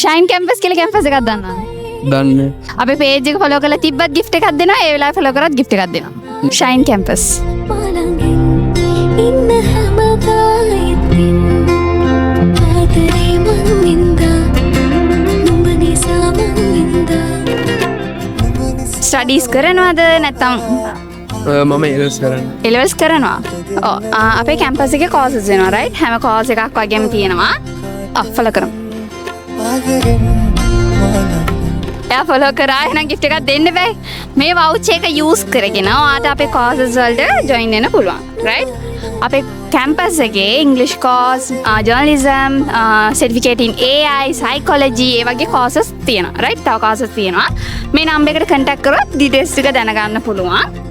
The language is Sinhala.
ෂයින් කැම්පස් කියලා කැම්පස් එකක් දන්නවද? දන්නේ. අපේ පේජ් එක ෆලෝ කරලා තිබ්බත් gift එකක් දෙනවා. ඒ වෙලාවේ ෆලෝ කරත් gift එකක් දෙනවා. Shine campus. ස්ටඩීස් කරනවද නැත්නම් මම ඉරස් කරන්න. එලෙවල්ස් කරනවා? ඔව්. අපේ කැම්පස් එකේ courses වෙනවා right? හැම course එකක් වගේම තියෙනවා. ෆලෝ කරමු. එයා ෆලෝ කරා එහෙනම් gift එකක් දෙන්න බෑ. මේ voucher එක use කරගෙන ඔයාට අපේ courses වලට join වෙන්න පුළුවන්. right? අපේ campus එකේ English course, journalism, certificate in AI, psychology ඒ වගේ courses තියෙනවා. right? තව courses තියෙනවා. මේ number එකට contact කරොත් details ටික දැනගන්න පුළුවන්.